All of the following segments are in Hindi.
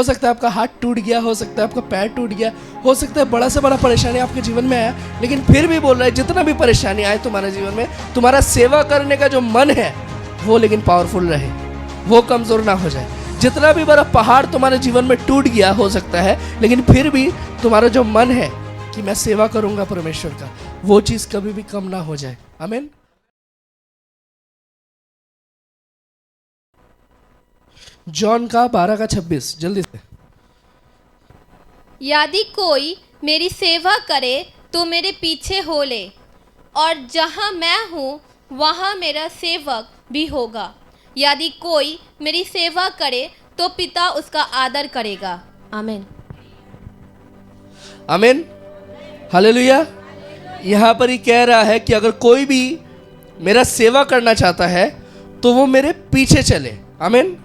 हो सकता है आपका हाथ टूट गया, हो सकता है आपका पैर टूट गया, हो सकता है बड़ा से बड़ा परेशानी आपके जीवन में आया, लेकिन फिर भी बोल रहा है जितना भी परेशानी आए तुम्हारे जीवन में, तुम्हारा सेवा करने का जो मन है वो लेकिन पावरफुल रहे, वो कमज़ोर ना हो जाए। जितना भी बड़ा पहाड़ तुम्हारे जीवन में टूट गया हो सकता है, लेकिन फिर भी तुम्हारा जो मन है कि मैं सेवा करूंगा परमेश्वर का, वो चीज़ कभी भी कम ना हो जाए। आमीन। जॉन का 12:26 जल्दी से। यदि कोई मेरी सेवा करे तो मेरे पीछे हो ले, और जहाँ मैं हूँ वहाँ मेरा सेवक भी होगा। यदि कोई मेरी सेवा करे तो पिता उसका आदर करेगा। आमीन। आमीन, हालेलुया। यहाँ पर ही कह रहा है कि अगर कोई भी मेरा सेवा करना चाहता है तो वो मेरे पीछे चले। आमीन,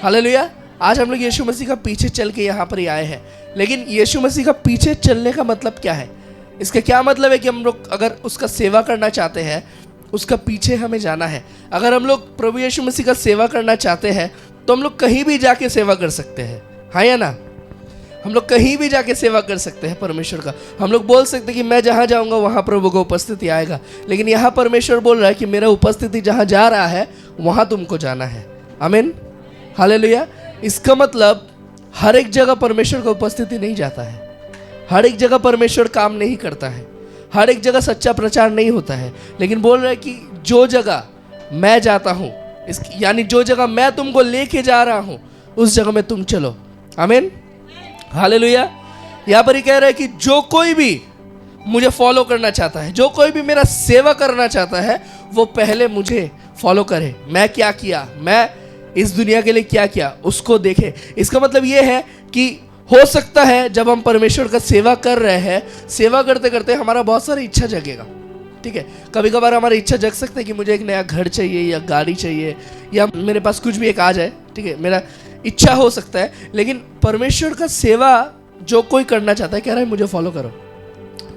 हालेलुया। आज हम लोग यीशु मसीह का पीछे चल के यहाँ पर ही आए हैं, लेकिन यीशु मसीह का पीछे चलने का मतलब क्या है? इसका क्या मतलब है कि हम लोग अगर उसका सेवा करना चाहते हैं, उसका पीछे हमें जाना है। अगर हम लोग प्रभु यीशु मसीह का सेवा करना चाहते हैं तो हम लोग कहीं भी जाके सेवा कर सकते हैं, हाँ या ना? हम लोग कहीं भी जाके सेवा कर सकते हैं परमेश्वर का। हम लोग बोल सकते हैं कि मैं जहाँ जाऊँगा वहाँ प्रभु का उपस्थिति आएगा, लेकिन यहाँ परमेश्वर बोल रहा है कि मेरा उपस्थिति जहाँ जा रहा है वहाँ तुमको जाना है। आमीन, हालेलुया। इसका मतलब हर एक जगह परमेश्वर का उपस्थिति नहीं जाता है, हर एक जगह परमेश्वर काम नहीं करता है, हर एक जगह सच्चा प्रचार नहीं होता है, लेकिन बोल रहा है कि जो जगह मैं जाता हूँ, यानी जो जगह मैं तुमको लेके जा रहा हूँ उस जगह में तुम चलो। आमीन, हालेलुया। यहाँ पर ही कह रहा है कि जो कोई भी मुझे फॉलो करना चाहता है, जो कोई भी मेरा सेवा करना चाहता है, वो पहले मुझे फॉलो करे। मैं क्या किया, मैं इस दुनिया के लिए क्या किया, उसको देखे। इसका मतलब ये है कि हो सकता है जब हम परमेश्वर का सेवा कर रहे हैं, सेवा करते करते हमारा बहुत सारी इच्छा जगेगा, ठीक है। कभी कभार हमारी इच्छा जग सकता है कि मुझे एक नया घर चाहिए या गाड़ी चाहिए या मेरे पास कुछ भी एक आ जाए, ठीक है, मेरा इच्छा हो सकता है। लेकिन परमेश्वर का सेवा जो कोई करना चाहता है कह रहा है मुझे फॉलो करो।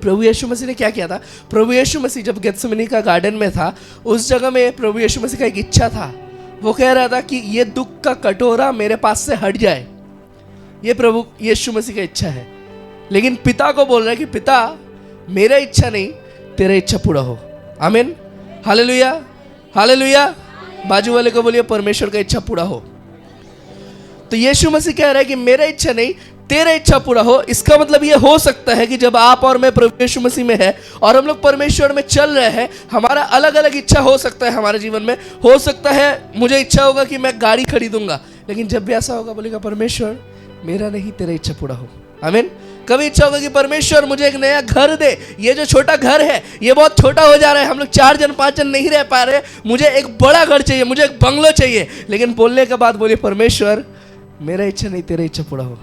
प्रभु यीशु मसीह ने क्या किया था? प्रभु यीशु मसीह जब गेत्सेमनी का गार्डन में था, उस जगह में प्रभु यीशु मसीह का एक इच्छा था। वो कह रहा था कि ये दुख का कटोरा मेरे पास से हट जाए, ये प्रभु यीशु मसीह का इच्छा है। लेकिन पिता को बोल रहा है कि पिता मेरा इच्छा नहीं, तेरा इच्छा पूरा हो। आमीन, हालेलुया, हालेलुया। बाजू वाले को बोलिए परमेश्वर का इच्छा पूरा हो। तो यीशु मसीह कह रहा है कि मेरा इच्छा नहीं, तेरा इच्छा पूरा हो। इसका मतलब ये हो सकता है कि जब आप और मैं प्रभु यीशु मसीह में है और हम लोग परमेश्वर में चल रहे हैं, हमारा अलग अलग इच्छा हो सकता है हमारे जीवन में। हो सकता है मुझे इच्छा होगा कि मैं गाड़ी खरीदूंगा, लेकिन जब भी ऐसा होगा बोलेगा परमेश्वर मेरा नहीं, तेरा इच्छा पूरा हो। आमीन। कभी इच्छा होगा कि परमेश्वर मुझे एक नया घर दे, ये जो छोटा घर है ये बहुत छोटा हो जा रहा है, हम लोग 4 जन 5 जन नहीं रह पा रहे, मुझे एक बड़ा घर चाहिए, मुझे एक बंगलो चाहिए। लेकिन बोलने के बाद बोलिए परमेश्वर मेरा इच्छा नहीं, तेरा इच्छा पूरा हो।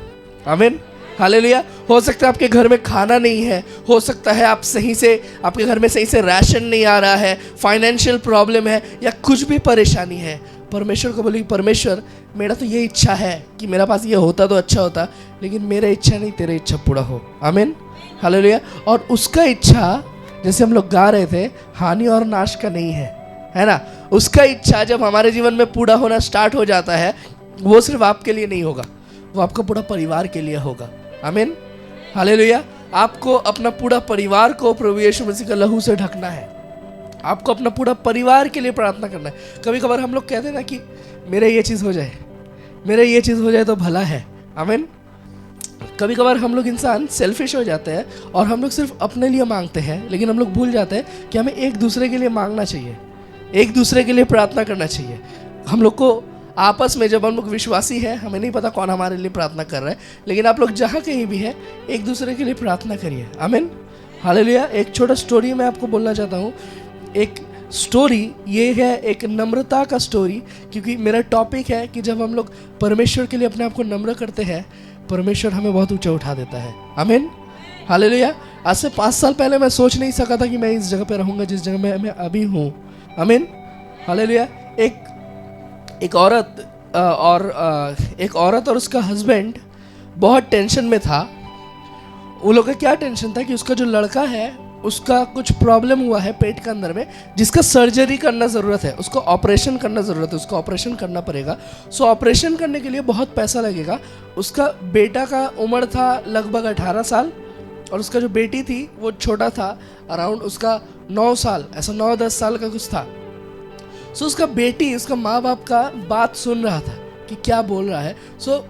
आमीन, हालेलुया। हो सकता है आपके घर में खाना नहीं है, हो सकता है आप सही से आपके घर में सही से राशन नहीं आ रहा है, फाइनेंशियल प्रॉब्लम है या कुछ भी परेशानी है। परमेश्वर को बोलिए परमेश्वर मेरा तो ये इच्छा है कि मेरा पास ये होता तो अच्छा होता, लेकिन मेरा इच्छा नहीं, तेरा इच्छा पूरा हो। आमीन, हालेलुया। और उसका इच्छा जैसे हम लोग गा रहे थे, हानि और नाश का नहीं है ना? उसका इच्छा जब हमारे जीवन में पूरा होना स्टार्ट हो जाता है, वो सिर्फ आपके लिए नहीं होगा, वो आपका पूरा परिवार के लिए होगा। आमीन, हालेलुया। आपको अपना पूरा परिवार को प्रभु यीशु मसीह का लहू से ढकना है, आपको अपना पूरा परिवार के लिए प्रार्थना करना है। कभी कभार हम लोग कहते हैं ना कि मेरा ये चीज़ हो जाए, मेरा ये चीज़ हो जाए तो भला है। आमीन। कभी कभार हम लोग इंसान सेल्फिश हो जाते हैं और हम लोग सिर्फ अपने लिए मांगते हैं, लेकिन हम लोग भूल जाते हैं कि हमें एक दूसरे के लिए मांगना चाहिए, एक दूसरे के लिए प्रार्थना करना चाहिए। हम लोग को आपस में, जब हम लोग विश्वासी हैं, हमें नहीं पता कौन हमारे लिए प्रार्थना कर रहा है, लेकिन आप लोग जहाँ कहीं भी है एक दूसरे के लिए प्रार्थना करिए। आमीन, हालेलुया। एक छोटा स्टोरी मैं आपको बोलना चाहता हूँ। एक स्टोरी ये है एक नम्रता का स्टोरी, क्योंकि मेरा टॉपिक है कि जब हम लोग परमेश्वर के लिए अपने आप को नम्र करते हैं, परमेश्वर हमें बहुत ऊंचा उठा देता है। आमीन, हालेलुया। आज से 5 साल पहले मैं सोच नहीं सका था कि मैं इस जगह पे रहूँगा जिस जगह में मैं अभी हूँ। आमीन, हालेलुया। एक औरत और उसका हस्बैंड बहुत टेंशन में था। उन लोगों का क्या टेंशन था कि उसका जो लड़का है उसका कुछ प्रॉब्लम हुआ है पेट के अंदर में, जिसका सर्जरी करना ज़रूरत है, उसको ऑपरेशन करना ज़रूरत है, उसको ऑपरेशन करना पड़ेगा। सो ऑपरेशन करने के लिए बहुत पैसा लगेगा। उसका बेटा का उम्र था लगभग 18 साल और उसका जो बेटी थी वो छोटा था, अराउंड उसका 9 साल, ऐसा 9-10 साल का कुछ था। सो उसका बेटी उसका माँ बाप का बात सुन रहा था कि क्या बोल रहा है। सो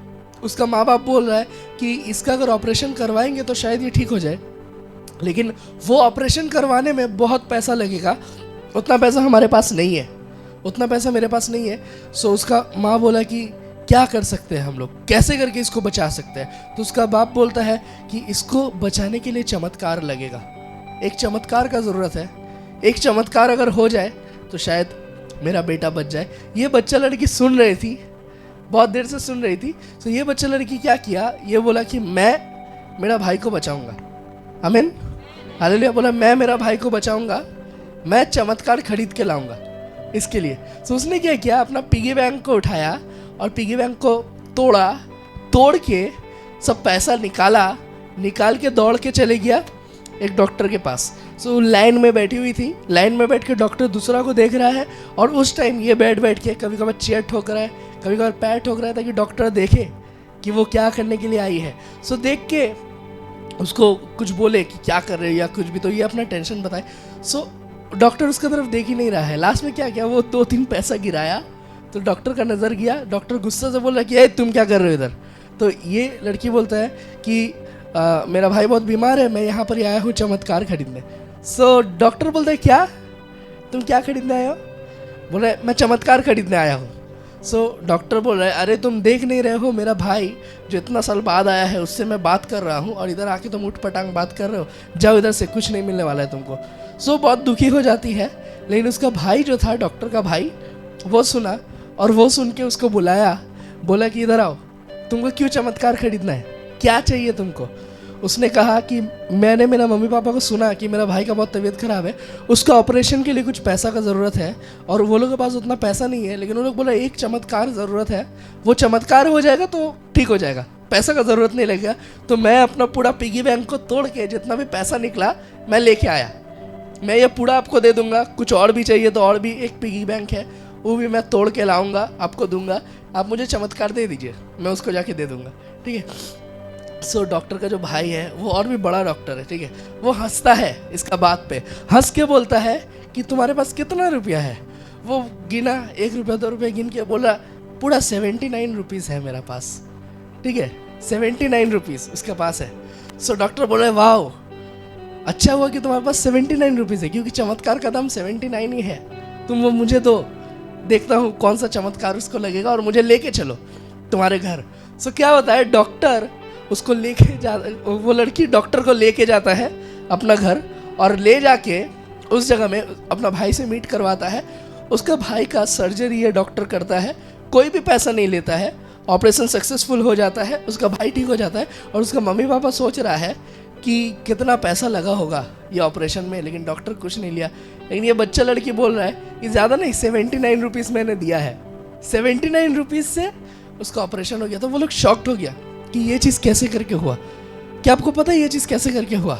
उसका माँ बाप बोल रहा है कि इसका अगर ऑपरेशन करवाएंगे तो शायद ये ठीक हो जाए, लेकिन वो ऑपरेशन करवाने में बहुत पैसा लगेगा, उतना पैसा हमारे पास नहीं है, उतना पैसा मेरे पास नहीं है। सो उसका माँ बोला कि क्या कर सकते हैं हम लोग, कैसे करके इसको बचा सकते हैं। तो उसका बाप बोलता है कि इसको बचाने के लिए चमत्कार लगेगा, एक चमत्कार का ज़रूरत है, एक चमत्कार अगर हो जाए तो शायद मेरा बेटा बच जाए। ये बच्चा लड़की सुन रही थी, बहुत देर से सुन रही थी। तो ये बच्चा लड़की क्या किया, ये बोला कि मैं मेरा भाई को बचाऊंगा। आमीन, हालेलुया। बोला मैं मेरा भाई को बचाऊंगा, मैं चमत्कार खरीद के लाऊंगा इसके लिए। तो उसने क्या किया, अपना पिगी बैंक को उठाया और पिगी बैंक को तोड़ा, तोड़ के सब पैसा निकाल के दौड़ के चले गया एक डॉक्टर के पास। सो लाइन में बैठी हुई थी, लाइन में बैठ के डॉक्टर दूसरा को देख रहा है और उस टाइम ये बैठ के कभी कभार चेयर ठोक रहा है, कभी कभार पैर ठोक रहा है ताकि डॉक्टर देखे कि वो क्या करने के लिए आई है। सो देख के उसको कुछ बोले कि क्या कर रहे हो या कुछ भी, तो ये अपना टेंशन बताए। सो डॉक्टर उसका तरफ देख ही नहीं रहा है। लास्ट में क्या किया, वो 2-3 पैसा गिराया तो डॉक्टर का नज़र गया। डॉक्टर गुस्से से बोल रहा है कि तुम क्या कर रहे हो इधर। तो ये लड़की बोलता है कि मेरा भाई बहुत बीमार है, मैं यहाँ पर आया हूँ चमत्कार खरीदने। सो डॉक्टर बोलता है क्या, तुम क्या खरीदने आए हो। बोल रहे मैं चमत्कार खरीदने आया हूँ। सो डॉक्टर बोल रहा है अरे तुम देख नहीं रहे हो, मेरा भाई जो इतना साल बाद आया है उससे मैं बात कर रहा हूँ और इधर आके तुम उठ पटांग बात कर रहे हो, जाओ इधर से, कुछ नहीं मिलने वाला है तुमको। सो बहुत दुखी हो जाती है। लेकिन उसका भाई जो था, डॉक्टर का भाई, वो सुना और वो सुन के उसको बुलाया, बोला कि इधर आओ, तुमको क्यों चमत्कार खरीदना है, क्या चाहिए तुमको। उसने कहा कि मैंने मेरा मम्मी पापा को सुना कि मेरा भाई का बहुत तबीयत ख़राब है, उसका ऑपरेशन के लिए कुछ पैसा का ज़रूरत है और वो लोगों के पास उतना पैसा नहीं है, लेकिन वो लोग बोला एक चमत्कार ज़रूरत है, वो चमत्कार हो जाएगा तो ठीक हो जाएगा, पैसा का ज़रूरत नहीं लगेगा। तो मैं अपना पूरा पिगी बैंक को तोड़ के जितना भी पैसा निकला मैं लेके आया, मैं ये पूरा आपको दे दूंगा, कुछ और भी चाहिए तो और भी एक पिगी बैंक है वो भी मैं तोड़ के लाऊंगा, आपको दूंगा, आप मुझे चमत्कार दे दीजिए, मैं उसको जाके दे दूंगा, ठीक है। सो डॉक्टर का जो भाई है वो और भी बड़ा डॉक्टर है, ठीक है, वो हंसता है इसका बात पे, हंस के बोलता है कि तुम्हारे पास कितना रुपया है। वो गिना, 1 रुपया 2 रुपया गिन के बोला पूरा 79 रुपीज़ है मेरा पास, ठीक है, 79 रुपीज़ उसके पास है। सो डॉक्टर बोले वाह, अच्छा हुआ कि तुम्हारे पास 79 रुपीज़ है, क्योंकि चमत्कार का दाम 79 ही है, तुम वो मुझे दो, देखता हूँ कौन सा चमत्कार उसको लगेगा और मुझे लेके चलो तुम्हारे घर। सो क्या होता है, डॉक्टर उसको लेके जा, वो लड़की डॉक्टर को लेके जाता है अपना घर और ले जाके उस जगह में अपना भाई से मीट करवाता है। उसका भाई का सर्जरी ये डॉक्टर करता है, कोई भी पैसा नहीं लेता है, ऑपरेशन सक्सेसफुल हो जाता है, उसका भाई ठीक हो जाता है। और उसका मम्मी पापा सोच रहा है कि कितना पैसा लगा होगा ये ऑपरेशन में, लेकिन डॉक्टर कुछ नहीं लिया। लेकिन ये बच्चा लड़की बोल रहा है कि ज़्यादा नहीं, 79 रुपीज़ मैंने दिया है, 79 रुपीज़ से उसका ऑपरेशन हो गया। तो वो लोग शॉक्ड हो गया कि ये चीज़ कैसे करके हुआ। क्या आपको पता है ये चीज़ कैसे करके हुआ?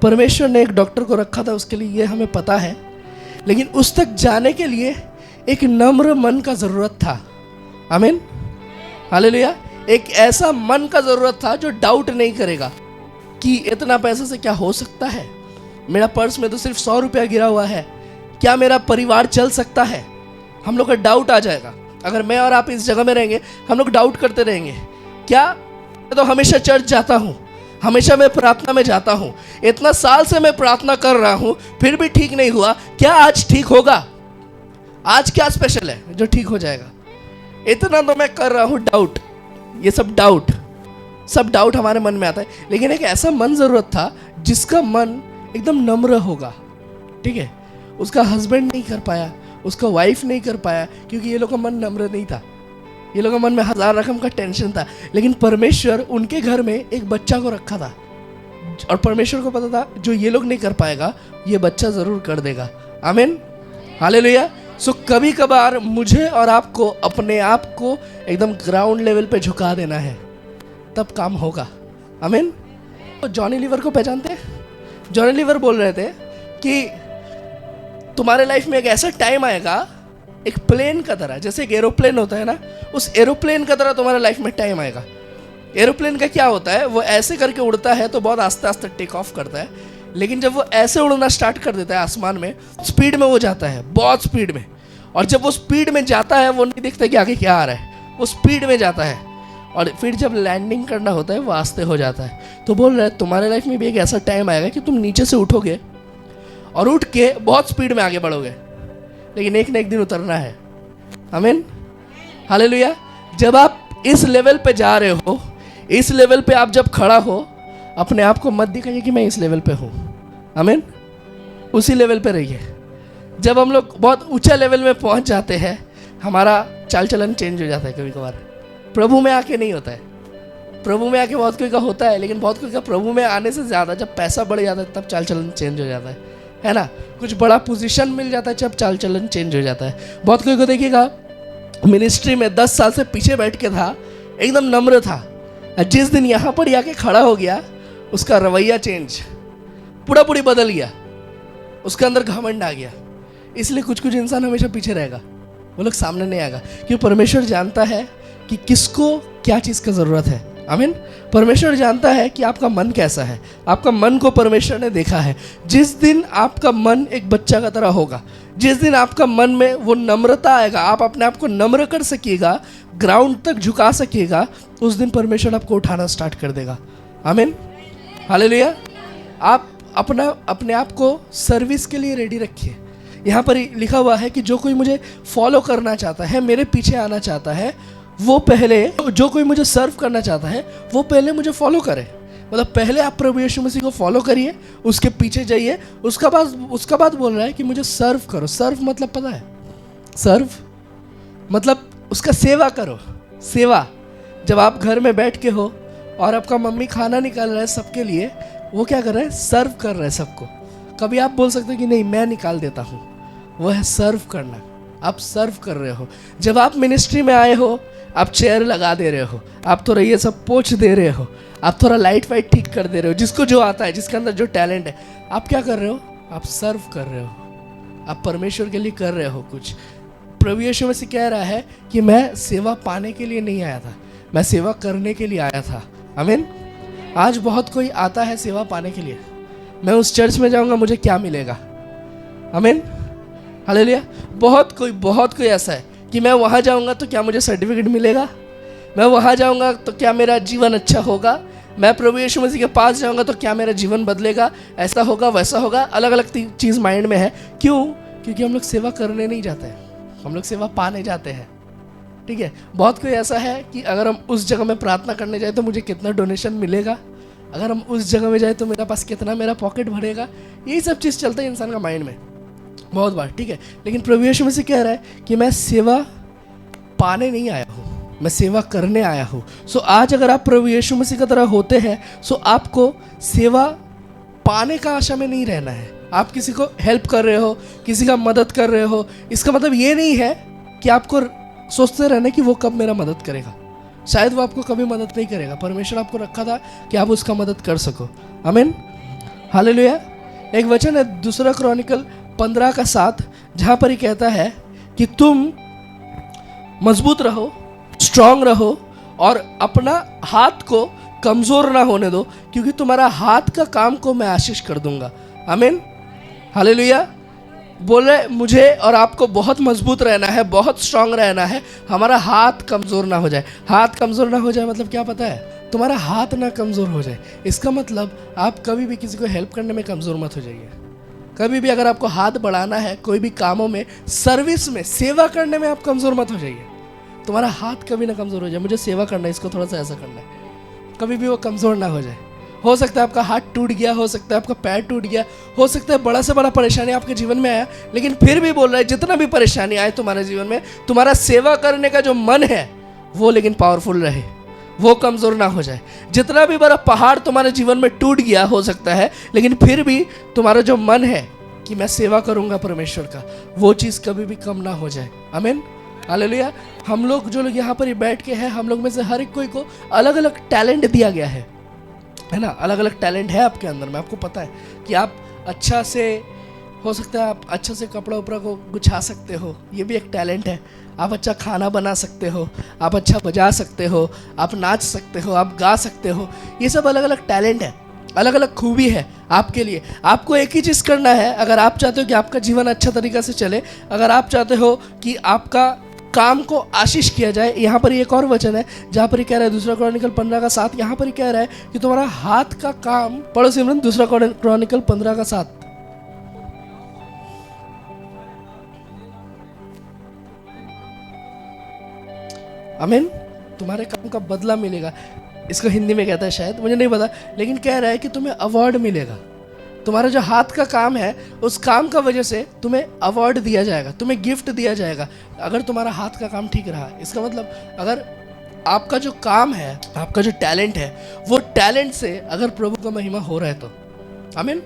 परमेश्वर ने एक डॉक्टर को रखा था उसके लिए, ये हमें पता है, लेकिन उस तक जाने के लिए एक नम्र मन का ज़रूरत था। आमीन, हालेलुया। एक ऐसा मन का ज़रूरत था जो डाउट नहीं करेगा कि इतना पैसा से क्या हो सकता है, मेरा पर्स में तो सिर्फ 100 रुपया गिरा हुआ है, क्या मेरा परिवार चल सकता है। हम लोग का डाउट आ जाएगा। अगर मैं और आप इस जगह में रहेंगे, हम लोग डाउट करते रहेंगे, क्या मैं तो हमेशा चर्च जाता हूँ, हमेशा मैं प्रार्थना में जाता हूँ, इतना साल से मैं प्रार्थना कर रहा हूँ फिर भी ठीक नहीं हुआ, क्या आज ठीक होगा, आज क्या स्पेशल है जो ठीक हो जाएगा। इतना तो मैं कर रहा हूँ, डाउट, ये सब डाउट हमारे मन में आता है। लेकिन एक ऐसा मन ज़रूरत था जिसका मन एकदम नम्र होगा, ठीक है। उसका हस्बैंड नहीं कर पाया, उसका वाइफ नहीं कर पाया, क्योंकि ये लोग का मन नम्र नहीं था, ये लोग का मन में 1000 रकम का टेंशन था। लेकिन परमेश्वर उनके घर में एक बच्चा को रखा था और परमेश्वर को पता था जो ये लोग नहीं कर पाएगा ये बच्चा ज़रूर कर देगा। आमीन, हालेलुया। सो कभी कभार मुझे और आपको अपने आप को एकदम ग्राउंड लेवल पे झुका देना है, तब काम होगा। आमीन। तो जॉनी लीवर को पहचानते हैं? जॉन लीवर बोल रहे थे कि तुम्हारे लाइफ में एक ऐसा टाइम आएगा, एक प्लेन का तरह, जैसे एक एरोप्लेन होता है ना, उस एरोप्लेन का तरह तुम्हारे लाइफ में टाइम आएगा। एरोप्लेन का क्या होता है, वो ऐसे करके उड़ता है तो बहुत आस्ते आस्ते टेक ऑफ करता है, लेकिन जब वो ऐसे उड़ना स्टार्ट कर देता है आसमान में, स्पीड में वो जाता है, बहुत स्पीड में। और जब वो स्पीड में जाता है वो नहीं देखता कि आगे क्या आ रहा है, वो स्पीड में जाता है। और फिर जब लैंडिंग करना होता है वो आस्ते हो जाता है। तो बोल रहे हैं तुम्हारे लाइफ में भी एक ऐसा टाइम आएगा कि तुम नीचे से उठोगे और उठ के बहुत स्पीड में आगे बढ़ोगे, लेकिन एक ना एक दिन उतरना है। आमीन, हालेलुया। जब आप इस लेवल पे जा रहे हो, इस लेवल पे आप जब खड़ा हो, अपने आप को मत दिखाइए कि मैं इस लेवल पे हूँ। आमीन, उसी लेवल पे रहिए। जब हम लोग बहुत ऊंचा लेवल में पहुँच जाते हैं, हमारा चाल चलन चेंज हो जाता है। कभी कभार प्रभु में आके नहीं होता है, प्रभु में आके बहुत कोई का होता है, लेकिन बहुत कोई का प्रभु में आने से ज़्यादा जब पैसा बढ़ जाता है तब चाल चलन चेंज हो जाता है ना। कुछ बड़ा पोजीशन मिल जाता है जब चाल चलन चेंज हो जाता है। बहुत कोई को देखिएगा मिनिस्ट्री में 10 साल से पीछे बैठ के था, एकदम नम्र था, जिस दिन यहाँ पर आके खड़ा हो गया उसका रवैया चेंज पूरा बदल गया, उसके अंदर घमंड आ गया। इसलिए कुछ कुछ इंसान हमेशा पीछे रहेगा, वो लोग सामने नहीं आएगा, क्योंकि परमेश्वर जानता है कि किसको क्या चीज़ का ज़रूरत है। आमीन, परमेश्वर जानता है कि आपका मन कैसा है, आपका मन को परमेश्वर ने देखा है। जिस दिन आपका मन एक बच्चा का तरह होगा, जिस दिन आपका मन में वो नम्रता आएगा, आप अपने आप को नम्र कर सकिएगा, ग्राउंड तक झुका सकिएगा, उस दिन परमेश्वर आपको उठाना स्टार्ट कर देगा। आमीन, हालेलुया। आप अपने आप को सर्विस के लिए रेडी रखिए। यहाँ पर लिखा हुआ है कि जो कोई मुझे फॉलो करना चाहता है, मेरे पीछे आना चाहता है, वो पहले, जो कोई मुझे सर्व करना चाहता है वो पहले मुझे फॉलो करे। मतलब पहले आप प्रभु यीशु मसीह को फॉलो करिए, उसके पीछे जाइए, उसका बाद बोल रहा है कि मुझे सर्व करो। सर्व मतलब पता है, सर्व मतलब उसका सेवा करो। सेवा, जब आप घर में बैठ के हो और आपका मम्मी खाना निकाल रहा है सबके लिए, वो क्या कर रहा है, सर्व कर रहा है सबको। कभी आप बोल सकते हो कि नहीं मैं निकाल देता हूँ, वो है सर्व करना। आप सर्व कर रहे हो। जब आप मिनिस्ट्री में आए हो, आप चेयर लगा दे रहे हो, आप थोड़ा ये सब पोंछ दे रहे हो, आप थोड़ा लाइट वाइट ठीक कर दे रहे हो, जिसको जो आता है, जिसके अंदर जो टैलेंट है, आप क्या कर रहे हो, आप सर्व कर रहे हो, आप परमेश्वर के लिए कर रहे हो कुछ। प्रभु यीशु मसीह कह रहा है कि मैं सेवा पाने के लिए नहीं आया था, मैं सेवा करने के लिए आया था। आमीन। आज बहुत कोई आता है सेवा पाने के लिए, मैं उस चर्च में जाऊंगा मुझे क्या मिलेगा। आमीन, हालेलुया। बहुत कोई ऐसा है कि मैं वहाँ जाऊँगा तो क्या मुझे सर्टिफिकेट मिलेगा, मैं वहाँ जाऊँगा तो क्या मेरा जीवन अच्छा होगा, मैं प्रभु यीशु मसीह के पास जाऊँगा तो क्या मेरा जीवन बदलेगा, ऐसा होगा वैसा होगा। अलग अलग चीज़ माइंड में है। क्यों? क्योंकि हम लोग सेवा करने नहीं जाते हैं, हम लोग सेवा पाने जाते हैं। ठीक है। बहुत कोई ऐसा है कि अगर हम उस जगह में प्रार्थना करने जाए तो मुझे कितना डोनेशन मिलेगा, अगर हम उस जगह में जाए तो मेरा पास कितना मेरा पॉकेट भरेगा। यही सब चीज़ चलता है इंसान का माइंड में बहुत बार। ठीक है। लेकिन प्रभु यीशु मसीह कह रहा है कि मैं सेवा पाने नहीं आया हूँ, मैं सेवा करने आया हूँ। सो आज अगर आप प्रभु यीशु मसीह की तरह होते हैं, सो आपको सेवा पाने का आशा में नहीं रहना है। आप किसी को हेल्प कर रहे हो, किसी का मदद कर रहे हो, इसका मतलब ये नहीं है कि आपको सोचते रहना कि वो कब मेरा मदद करेगा। शायद वो आपको कभी मदद नहीं करेगा। परमेश्वर आपको रखा था कि आप उसका मदद कर सको। आमीन, हालेलुया। एक वचन है 2 क्रॉनिकल 15:7, जहाँ पर ही कहता है कि तुम मजबूत रहो, स्ट्रांग रहो और अपना हाथ को कमज़ोर ना होने दो, क्योंकि तुम्हारा हाथ का काम को मैं आशीष कर दूंगा। आमीन, हालेलुया। बोल रहे मुझे और आपको बहुत मजबूत रहना है, बहुत स्ट्रांग रहना है, हमारा हाथ कमज़ोर ना हो जाए। हाथ कमज़ोर ना हो जाए मतलब क्या पता है? तुम्हारा हाथ ना कमज़ोर हो जाए। इसका मतलब आप कभी भी किसी को हेल्प करने में कमज़ोर मत हो जाइए। कभी भी अगर आपको हाथ बढ़ाना है कोई भी कामों में, सर्विस में, सेवा करने में, आप कमज़ोर मत हो जाइए। तुम्हारा हाथ कभी ना कमज़ोर हो जाए, मुझे सेवा करना है, इसको थोड़ा सा ऐसा करना है, कभी भी वो कमज़ोर ना हो जाए। हो सकता है आपका हाथ टूट गया, हो सकता है आपका पैर टूट गया, हो सकता है बड़ा से बड़ा परेशानी आपके जीवन में आया, लेकिन फिर भी बोल रहा है जितना भी परेशानी आए तुम्हारे जीवन में, तुम्हारा सेवा करने का जो मन है वो लेकिन पावरफुल रहे, वो कमज़ोर ना हो जाए। जितना भी बड़ा पहाड़ तुम्हारे जीवन में टूट गया हो सकता है, लेकिन फिर भी तुम्हारा जो मन है कि मैं सेवा करूंगा परमेश्वर का, वो चीज़ कभी भी कम ना हो जाए। आमीन, हालेलुया। हम लोग जो लोग यहाँ पर बैठ के हैं, हम लोग में से हर एक कोई को अलग अलग टैलेंट दिया गया है। है ना, अलग अलग टैलेंट है आपके अंदर में। आपको पता है कि आप अच्छा से, हो सकता है आप अच्छा से कपड़ा उपड़ा को गुछा सकते हो, ये भी एक टैलेंट है। आप अच्छा खाना बना सकते हो, आप अच्छा बजा सकते हो, आप नाच सकते हो, आप गा सकते हो। ये सब अलग अलग टैलेंट है, अलग अलग खूबी है आपके लिए। आपको एक ही चीज़ करना है, अगर आप चाहते हो कि आपका जीवन अच्छा तरीक़ा से चले, अगर आप चाहते हो कि आपका काम को आशीष किया जाए। यहाँ पर एक और वचन है जहाँ पर ये कह रहा है, दूसरा क्रॉनिकल 15:7, यहाँ पर ये कह रहा है कि तुम्हारा हाथ का काम, पढ़ो सिमरन, दूसरा क्रॉनिकल 15:7। आमीन। तुम्हारे काम का बदला मिलेगा, इसको हिंदी में कहता है शायद, मुझे नहीं पता, लेकिन कह रहा है कि तुम्हें अवार्ड मिलेगा। तुम्हारा जो हाथ का काम है, उस काम का वजह से तुम्हें अवार्ड दिया जाएगा, तुम्हें गिफ्ट दिया जाएगा, अगर तुम्हारा हाथ का काम ठीक रहा। इसका मतलब अगर आपका जो काम है, आपका जो टैलेंट है, वो टैलेंट से अगर प्रभु का महिमा हो रहा है तो आमीन,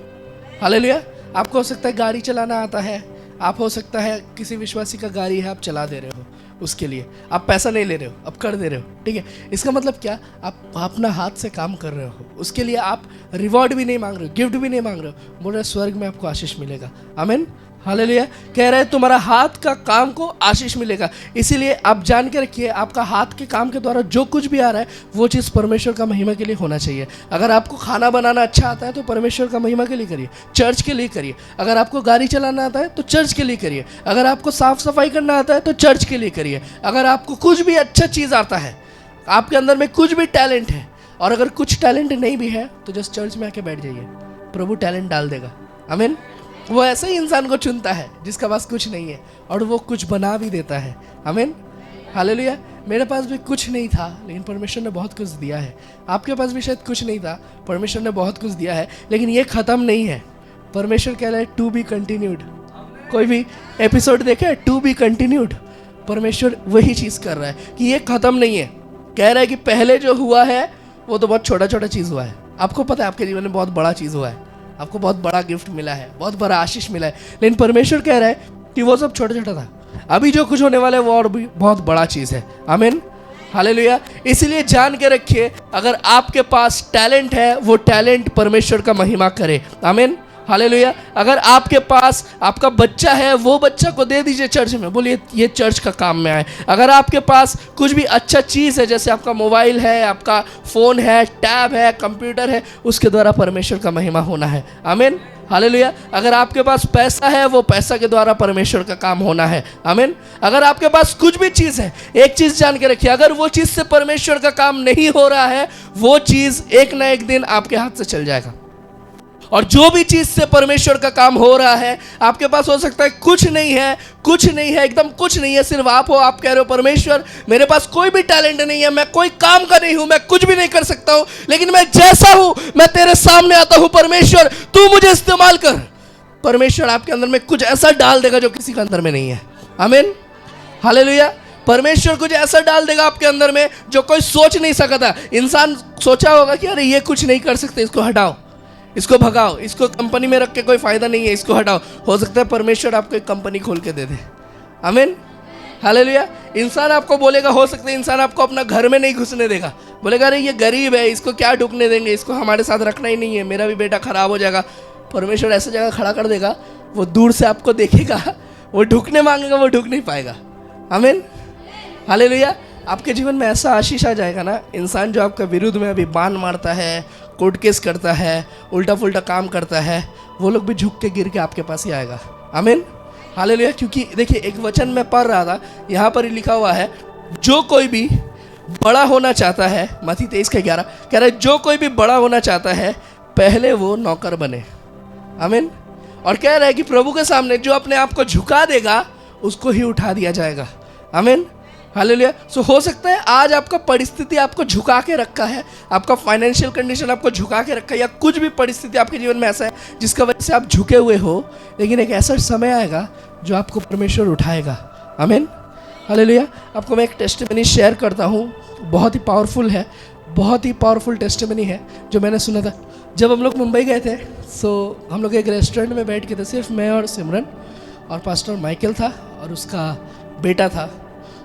हालेलुया। आपको हो सकता है गाड़ी चलाना आता है, आप हो सकता है किसी विश्वासी का गाड़ी है, आप चला दे रहे हो, उसके लिए आप पैसा नहीं ले रहे हो, आप कर दे रहे हो, ठीक है। इसका मतलब क्या, आप अपना हाथ से काम कर रहे हो, उसके लिए आप रिवॉर्ड भी नहीं मांग रहे हो, गिफ्ट भी नहीं मांग रहे हो, बोल रहे स्वर्ग में आपको आशीष मिलेगा। आमीन, हालेलुया। कह रहे हैं तुम्हारा हाथ का काम को आशीष मिलेगा। इसीलिए आप जान के रखिए, आपका हाथ के काम के द्वारा जो कुछ भी आ रहा है, वो चीज़ परमेश्वर का महिमा के लिए होना चाहिए। अगर आपको खाना बनाना अच्छा आता है तो परमेश्वर का महिमा के लिए करिए, चर्च के लिए करिए। अगर आपको गाड़ी चलाना आता है तो चर्च के लिए करिए। अगर आपको साफ सफाई करना आता है तो चर्च के लिए करिए। अगर आपको कुछ भी अच्छा चीज़ आता है, आपके अंदर में कुछ भी टैलेंट है, और अगर कुछ टैलेंट नहीं भी है तो जस्ट चर्च में आके बैठ जाइए, प्रभु टैलेंट डाल देगा। आमीन। वो ऐसे ही इंसान को चुनता है जिसका पास कुछ नहीं है, और वो कुछ बना भी देता है। आमीन, हालेलुया। मेरे पास भी कुछ नहीं था, लेकिन परमेश्वर ने बहुत कुछ दिया है। आपके पास भी शायद कुछ नहीं था, परमेश्वर ने बहुत कुछ दिया है, लेकिन ये ख़त्म नहीं है। परमेश्वर कह रहा है टू बी कंटिन्यूड। कोई भी एपिसोड देखे, टू बी कंटिन्यूड। परमेश्वर वही चीज़ कर रहा है कि ये ख़त्म नहीं है। कह रहा है कि पहले जो हुआ है वो तो बहुत छोटा छोटा चीज़ हुआ है। आपको पता है आपके जीवन में बहुत बड़ा चीज़ हुआ है, आपको बहुत बड़ा गिफ्ट मिला है, बहुत बड़ा आशीष मिला है, लेकिन परमेश्वर कह रहा है कि वो सब छोटा छोटा था। अभी जो कुछ होने वाला है वो और भी बहुत बड़ा चीज़ है। आमीन, हालेलुया। इसीलिए जान के रखिए, अगर आपके पास टैलेंट है, वो टैलेंट परमेश्वर का महिमा करे। आमीन, हालेलुया। अगर आपके पास आपका बच्चा है, वो बच्चा को दे दीजिए चर्च में, बोलिए ये चर्च का काम में आए। अगर आपके पास कुछ भी अच्छा चीज़ है, जैसे आपका मोबाइल है, आपका फ़ोन है, टैब है, कंप्यूटर है, उसके द्वारा परमेश्वर का महिमा होना है। आमीन, हालेलुया। अगर आपके पास पैसा है, वो पैसा के द्वारा परमेश्वर का काम होना है। आमीन। अगर आपके पास कुछ भी चीज़ है, एक चीज़ जान के रखिए, अगर वो चीज़ से परमेश्वर का काम नहीं हो रहा है, वो चीज़ एक ना एक दिन आपके हाथ से चल जाएगा। और जो भी चीज़ से परमेश्वर का काम हो रहा है, आपके पास हो सकता है कुछ नहीं है, कुछ नहीं है, एकदम कुछ नहीं है, सिर्फ आप हो। आप कह रहे हो परमेश्वर मेरे पास कोई भी टैलेंट नहीं है, मैं कोई काम का नहीं हूं, मैं कुछ भी नहीं कर सकता हूं, लेकिन मैं जैसा हूं मैं तेरे सामने आता हूं, परमेश्वर तू मुझे इस्तेमाल कर। परमेश्वर आपके अंदर में कुछ ऐसा डाल देगा जो किसी के अंदर में नहीं है। आमीन, हालेलुया। परमेश्वर कुछ ऐसा डाल देगा आपके अंदर में जो कोई सोच नहीं सका था। इंसान सोचा होगा कि अरे ये कुछ नहीं कर सकते, इसको हटाओ, इसको भगाओ, इसको कंपनी में रख के कोई फायदा नहीं है, इसको हटाओ। हो सकता है परमेश्वर आपको एक कंपनी खोल के दे दे। आमीन, हालेलुया। इंसान आपको बोलेगा, हो सकता है इंसान आपको अपना घर में नहीं घुसने देगा, बोलेगा अरे ये गरीब है, इसको क्या ढुकने देंगे, इसको हमारे साथ रखना ही नहीं है, मेरा भी बेटा खराब हो जाएगा। परमेश्वर ऐसा जगह खड़ा कर देगा, वो दूर से आपको देखेगा, वो ढुकने मांगेगा, वो ढुक नहीं पाएगा। आमीन, हालेलुया। आपके जीवन में ऐसा आशीष आ जाएगा ना, इंसान जो आपका विरुद्ध में अभी बाण मारता है, कोर्ट केस करता है, उल्टा पुल्टा काम करता है, वो लोग भी झुक के गिर के आपके पास ही आएगा। आमीन, हालेलुया। क्योंकि देखिए एक वचन मैं पढ़ रहा था, यहाँ पर लिखा हुआ है जो कोई भी बड़ा होना चाहता है, मत्ती 23:11 कह रहा है जो कोई भी बड़ा होना चाहता है पहले वो नौकर बने। आमीन। और कह रहा है कि प्रभु के सामने जो अपने आप को झुका देगा उसको ही उठा दिया जाएगा। आमीन, हालेलुया। सो हो सकता है आज आपका परिस्थिति आपको झुका के रखा है, आपका फाइनेंशियल कंडीशन आपको झुका के रखा है, या कुछ भी परिस्थिति आपके जीवन में ऐसा है जिसका वजह से आप झुके हुए हो, लेकिन एक ऐसा समय आएगा जो आपको परमेश्वर उठाएगा। आमीन, हालेलुया। आपको मैं एक टेस्टिमनी शेयर करता हूँ, बहुत ही पावरफुल है, बहुत ही पावरफुल टेस्टिमनी है जो मैंने सुना था जब हम लोग मुंबई गए थे। सो हम लोग एक रेस्टोरेंट में बैठ के थे, सिर्फ मैं और सिमरन, और पास्टर माइकल था और उसका बेटा था।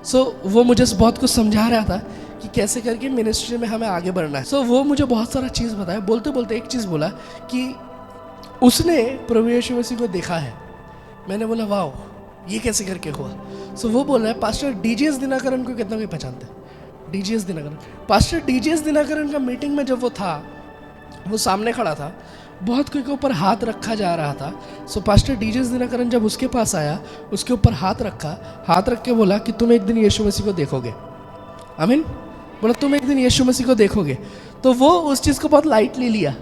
सो वो मुझे बहुत कुछ समझा रहा था कि कैसे करके मिनिस्ट्री में हमें आगे बढ़ना है। सो वो मुझे बहुत सारा चीज़ बताया। बोलते बोलते एक चीज़ बोला कि उसने प्रभु यीशु मसीह को देखा है। मैंने बोला वाह, ये कैसे करके हुआ। सो वो बोल रहा है पास्टर डीजीएस दिनाकरण को कितना कोई पहचानता है? DGS Dinakaran, pastor DGS Dinakaran का मीटिंग में जब वो था, वो सामने खड़ा था, बहुत कोई के ऊपर हाथ रखा जा रहा था। सो पास्टर डीजीएस दिनाकरण जब उसके पास आया, उसके ऊपर हाथ रख के बोला कि तुम एक दिन यीशु मसीह को देखोगे। आमीन। बोला तुम एक दिन यीशु मसीह को देखोगे। तो वो उस चीज़ को बहुत लाइटली लिया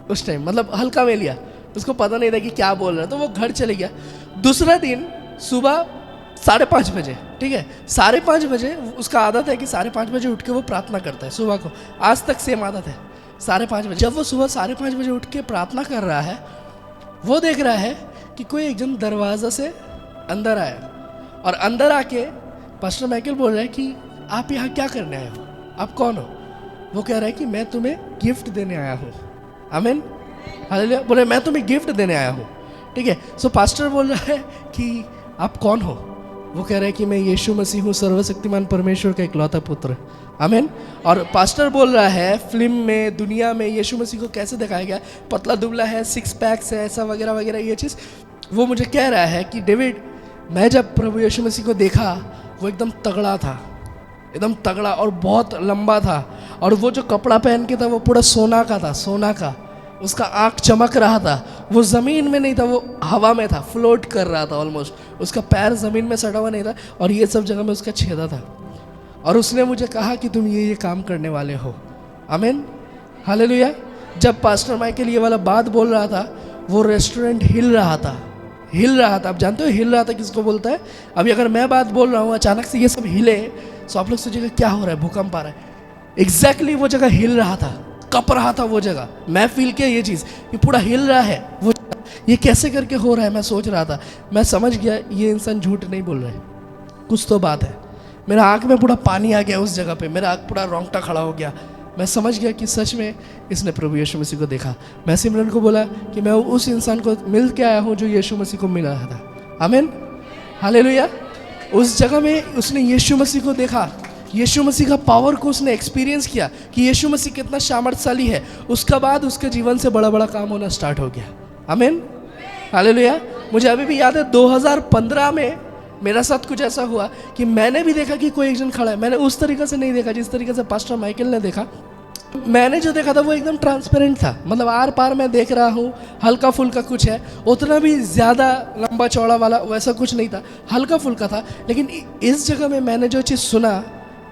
उस टाइम, मतलब हल्का में लिया, उसको पता नहीं था कि क्या बोल रहा है। तो वो घर चले गया। दूसरा दिन सुबह 5:30 बजे, ठीक है, 5:30 बजे उसका आदत है कि 5:30 बजे उठ के वो प्रार्थना करता है सुबह को। आज तक सेम आदत है 5:30 बजे। जब वो सुबह 5:30 बजे उठ के प्रार्थना कर रहा है, वो देख रहा है कि कोई एक जन दरवाज़ा से अंदर आया, और अंदर आके पास्टर माइकल बोल रहा है कि आप यहाँ क्या करने आए हो, आप कौन हो? वो कह रहा है कि मैं तुम्हें गिफ्ट देने आया हूँ। आमीन, हालेलुया। बोले मैं तुम्हें गिफ्ट देने आया हूँ, ठीक है। सो पास्टर बोल रहा है कि आप कौन हो? वो कह रहा है कि मैं यीशु मसीह हूँ, सर्वशक्तिमान परमेश्वर का इकलौता पुत्र। आमीन। और पास्टर बोल रहा है फिल्म में, दुनिया में यीशु मसीह को कैसे दिखाया गया, पतला दुबला है, 6 पैक्स है, ऐसा वगैरह वगैरह, ये चीज़। वो मुझे कह रहा है कि डेविड, मैं जब प्रभु यीशु मसीह को देखा, वो एकदम तगड़ा था, एकदम तगड़ा और बहुत लंबा था, और वो जो कपड़ा पहन के था वो पूरा सोना का था, सोना का। उसका आँख चमक रहा था, वो ज़मीन में नहीं था, वो हवा में था, फ्लोट कर रहा था ऑलमोस्ट। उसका पैर ज़मीन में सटा हुआ नहीं था, और ये सब जगह में उसका छेदा था। और उसने मुझे कहा कि तुम ये काम करने वाले हो। आमीन, हालेलुया। जब पास्टर माइकल ये वाला बात बोल रहा था, वो रेस्टोरेंट हिल रहा था, हिल रहा था। आप जानते हो हिल रहा था किसको बोलता है? अभी अगर मैं बात बोल रहा हूँ, अचानक से ये सब हिले, तो आप लोग सोचिएगा क्या हो रहा है, भूकंप आ रहा है। एग्जैक्टली वो जगह हिल रहा था, कप रहा था वो जगह। मैं फील किया ये चीज़, ये पूरा हिल रहा है वो। ये कैसे करके हो रहा है, मैं सोच रहा था। मैं समझ गया ये इंसान झूठ नहीं बोल रहा है, कुछ तो बात है। मेरा आँख में पूरा पानी आ गया उस जगह पे, मेरा आँख पूरा रोंगटा खड़ा हो गया। मैं समझ गया कि सच में इसने प्रभु यीशु मसीह को देखा। मैं सिमरन को बोला कि मैं उस इंसान को मिल के आया हूँ जो यीशु मसीह को मिला था। आमीन, हालेलुया। उस जगह में उसने यीशु मसीह को देखा, यीशु मसीह का पावर को उसने एक्सपीरियंस किया कि यीशु मसीह कितना सामर्थ्यशाली है। उसका बाद उसके जीवन से बड़ा बड़ा काम होना स्टार्ट हो गया। आमीन, हालेलुया। मुझे अभी भी याद है 2015 में मेरा साथ कुछ ऐसा हुआ कि मैंने भी देखा कि कोई एक जन खड़ा है। मैंने उस तरीके से नहीं देखा जिस तरीके से पास्टर माइकल ने देखा। मैंने जो देखा था वो एकदम ट्रांसपेरेंट था, मतलब आर पार मैं देख रहा हूँ, हल्का फुल्का कुछ है, उतना भी ज़्यादा लंबा चौड़ा वाला वैसा कुछ नहीं था, हल्का फुल्का था। लेकिन इस जगह में मैंने जो चीज़ सुना,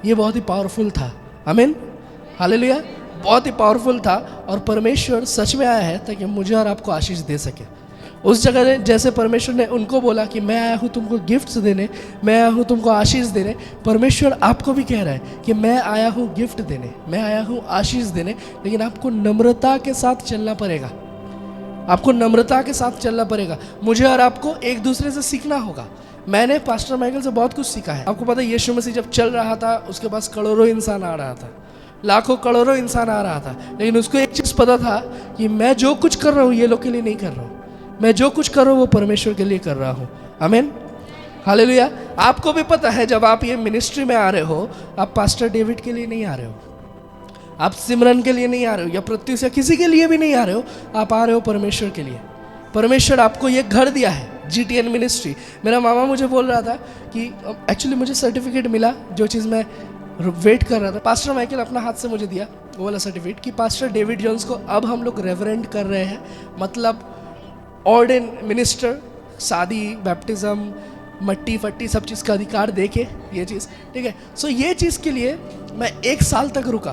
ये बहुत ही पावरफुल था। आमीन, हालेलुया, बहुत ही पावरफुल था। और परमेश्वर सच में आया है ताकि मुझे और आपको आशीष दे सके। उस जगह जैसे परमेश्वर ने उनको बोला कि मैं आया हूँ तुमको गिफ्ट्स देने, मैं आया हूँ तुमको आशीष देने, परमेश्वर आपको भी कह रहा है कि मैं आया हूँ गिफ्ट देने, मैं आया हूँ आशीष देने। लेकिन आपको नम्रता के साथ चलना पड़ेगा, आपको नम्रता के साथ चलना पड़ेगा। मुझे और आपको एक दूसरे से सीखना होगा। मैंने पास्टर माइकल से बहुत कुछ सीखा है। आपको पता है यीशु मसीह जब चल रहा था, उसके पास करोड़ों इंसान आ रहा था, लाखों करोड़ों इंसान आ रहा था, लेकिन उसको एक चीज़ पता था कि मैं जो कुछ कर रहा हूँ ये लोग के लिए नहीं कर रहा हूँ, मैं जो कुछ कर रहा हूँ वो परमेश्वर के लिए कर रहा हूँ। आमीन, हालेलुया। आपको भी पता है जब आप ये मिनिस्ट्री में आ रहे हो, आप पास्टर डेविड के लिए नहीं आ रहे हो, आप सिमरन के लिए नहीं आ रहे हो, या प्रत्युष या किसी के लिए भी नहीं आ रहे हो, आप आ रहे हो परमेश्वर के लिए। परमेश्वर आपको ये घर दिया है, GTN मिनिस्ट्री। मेरा मामा मुझे बोल रहा था कि एक्चुअली मुझे सर्टिफिकेट मिला, जो चीज़ मैं वेट कर रहा था, पास्टर माइकल अपना हाथ से मुझे दिया वो वाला सर्टिफिकेट कि पास्टर डेविड जोन्स को अब हम लोग रेवरेंट कर रहे हैं, मतलब ऑर्डिन मिनिस्टर, शादी, बैप्टिज्म, मट्टी फट्टी सब चीज़ का अधिकार दे के ये चीज़, ठीक है। सो ये चीज़ के लिए मैं 1 साल तक रुका,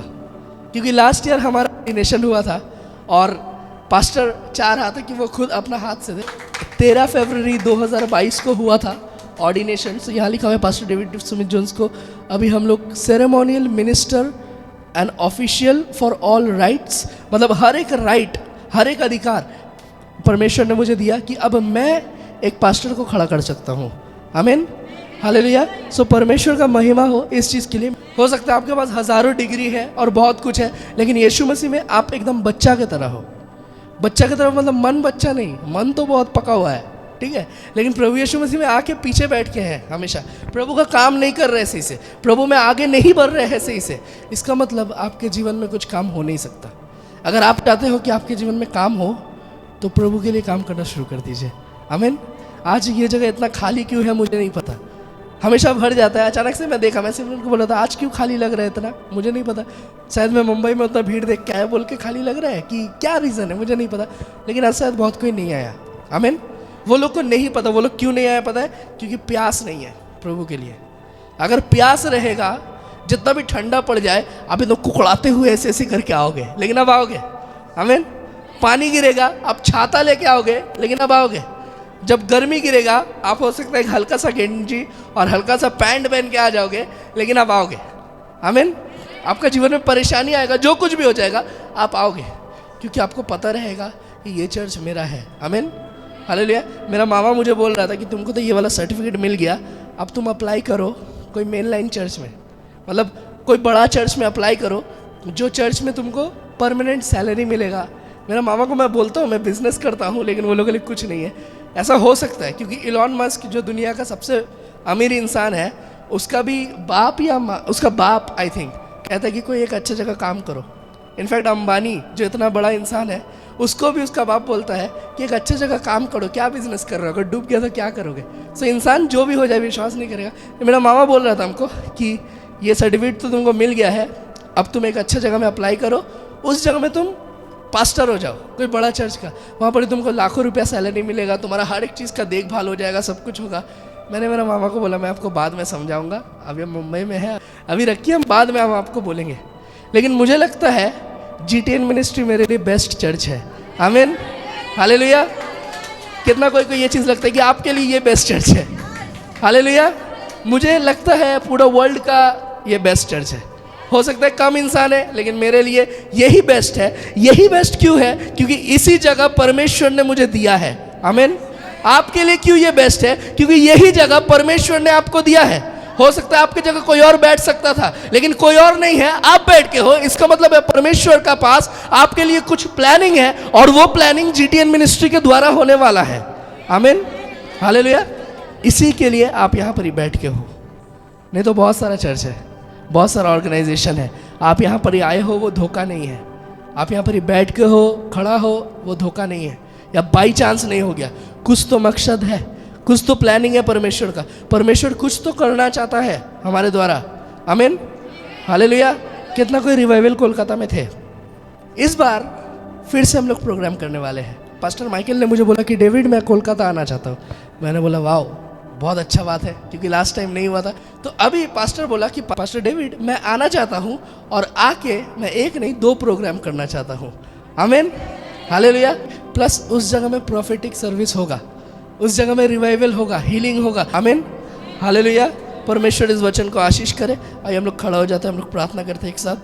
क्योंकि लास्ट ईयर हमारा ऑर्डिनेशन हुआ था और पास्टर चाह रहा था कि वो खुद अपना हाथ से दे। 13 फरवरी 2022 को हुआ था ऑर्डिनेशन। सो यहाँ लिखा हुआ है पास्टर डेविड स्मिथ जोन्स को अभी हम लोग ceremonial minister and official for all rights, मतलब हर एक राइट, हर एक अधिकार परमेश्वर ने मुझे दिया कि अब मैं एक पास्टर को खड़ा कर सकता हूँ। आमीन, हालेलुया। सो परमेश्वर का महिमा हो इस चीज़ के लिए। हो सकता है आपके पास हज़ारों डिग्री है और बहुत कुछ है, लेकिन यीशु मसीह में आप एकदम बच्चा की तरह हो। बच्चा की तरह मतलब मन बच्चा नहीं, मन तो बहुत पका हुआ है, ठीक है, लेकिन प्रभु यीशु मसीह में आके पीछे बैठ के हैं हमेशा, प्रभु का काम नहीं कर रहे सही से, प्रभु में आगे नहीं बढ़ रहे हैं सही से, इसका मतलब आपके जीवन में कुछ काम हो नहीं सकता। अगर आप चाहते हो कि आपके जीवन में काम हो तो प्रभु के लिए काम करना शुरू कर दीजिए। आमीन। आज ये जगह इतना खाली क्यों है मुझे नहीं पता, हमेशा भर जाता है। अचानक से मैं देखा, मैं सिर्फ उनको बोला था आज क्यों खाली लग रहा है इतना, मुझे नहीं पता। शायद मैं मुंबई में उतना भीड़ देख के आया बोल के खाली लग रहा है कि क्या रीज़न है मुझे नहीं पता, लेकिन आज शायद बहुत कोई नहीं आया। आमीन। वो लोग को नहीं पता, वो लोग क्यों नहीं आया पता है, क्योंकि प्यास नहीं है प्रभु के लिए। अगर प्यास रहेगा, जितना भी ठंडा पड़ जाए आप एकदम कुकड़ाते हुए ऐसे ऐसे करके आओगे, लेकिन अब आओगे। आमीन। पानी गिरेगा आप छाता लेके आओगे, लेकिन अब आओगे। जब गर्मी गिरेगा आप हो सकता है एक हल्का सा गेंजी और हल्का सा पैंट पहन के आ जाओगे, लेकिन आप आओगे। आमीन। आपका जीवन में परेशानी आएगा, जो कुछ भी हो जाएगा आप आओगे, क्योंकि आपको पता रहेगा कि ये चर्च मेरा है। आमीन। हालेलुया। मेरा मामा मुझे बोल रहा था कि तुमको तो ये वाला सर्टिफिकेट मिल गया, अब तुम अप्लाई करो कोई मेन लाइन चर्च में, मतलब कोई बड़ा चर्च में अप्लाई करो, जो चर्च में तुमको परमानेंट सैलरी मिलेगा। मेरा मामा को मैं बोलता हूँ मैं बिजनेस करता हूँ, लेकिन वो लोगों के लिए कुछ नहीं है। ऐसा हो सकता है क्योंकि इलॉन मस्क जो दुनिया का सबसे अमीर इंसान है, उसका भी बाप या उसका बाप आई थिंक कहता है कि कोई एक अच्छी जगह काम करो। इनफैक्ट अंबानी जो इतना बड़ा इंसान है, उसको भी उसका बाप बोलता है कि एक अच्छी जगह काम करो, क्या बिजनेस कर रहे हो, अगर डूब गया तो क्या करोगे। सो इंसान जो भी हो जाए विश्वास नहीं करेगा। मेरा मामा बोल रहा था हमको कि ये सर्टिफिकेट तो तुमको मिल गया है, अब तुम एक अच्छे जगह में अप्लाई करो, उस जगह में तुम पास्टर हो जाओ कोई बड़ा चर्च का, वहाँ पर तुमको लाखों रुपया सैलरी मिलेगा, तुम्हारा हर एक चीज़ का देखभाल हो जाएगा, सब कुछ होगा। मैंने मेरा मामा को बोला मैं आपको बाद में समझाऊंगा, अभी हम मुंबई में है, अभी रखिए, हम बाद में हम आपको बोलेंगे। लेकिन मुझे लगता है GTN मिनिस्ट्री मेरे लिए बेस्ट चर्च है। आमीन। हालेलुया। कितना कोई को ये चीज़ लगता है कि आपके लिए ये बेस्ट चर्च है। हालेलुया। मुझे लगता है पूरा वर्ल्ड का ये बेस्ट चर्च है। हो सकता है कम इंसान है, लेकिन मेरे लिए यही बेस्ट है। यही बेस्ट क्यों है, क्योंकि इसी जगह परमेश्वर ने मुझे दिया है। आमीन। आपके लिए क्यों ये बेस्ट है, क्योंकि यही जगह परमेश्वर ने आपको दिया है। हो सकता है आपकी जगह कोई और बैठ सकता था, लेकिन कोई और नहीं है, आप बैठ के हो। इसका मतलब है परमेश्वर का पास आपके लिए कुछ प्लानिंग है, और वो प्लानिंग GTN मिनिस्ट्री के द्वारा होने वाला है। आमीन। हालेलुया। इसी के लिए आप यहाँ पर ही बैठ के हो, नहीं तो बहुत सारा चर्च है, बहुत सारा ऑर्गेनाइजेशन है। आप यहाँ पर ही आए हो वो धोखा नहीं है, आप यहाँ पर ही बैठ के हो, खड़ा हो, वो धोखा नहीं है, या बाई चांस नहीं हो गया। कुछ तो मकसद है, कुछ तो प्लानिंग है परमेश्वर का। परमेश्वर कुछ तो करना चाहता है हमारे द्वारा। आमीन। हालेलुया। कितना कोई रिवाइवल कोलकाता में थे, इस बार फिर से हम लोग प्रोग्राम करने वाले हैं। पास्टर माइकल ने मुझे बोला कि डेविड मैं कोलकाता आना चाहता हूँ। मैंने बोला वाह बहुत अच्छा बात है, क्योंकि लास्ट टाइम नहीं हुआ था। तो अभी पास्टर बोला कि पास्टर डेविड मैं आना चाहता हूँ, और आके मैं एक नहीं 2 प्रोग्राम करना चाहता हूँ। आमीन। हालेलुया। प्लस उस जगह में प्रोफेटिक सर्विस होगा, उस जगह में रिवाइवल होगा, हीलिंग होगा। आमीन। हालेलुया। परमेश्वर इस वचन को आशीष करे। आइए हम लोग खड़ा हो जाते हैं, हम लोग प्रार्थना करते हैं एक साथ।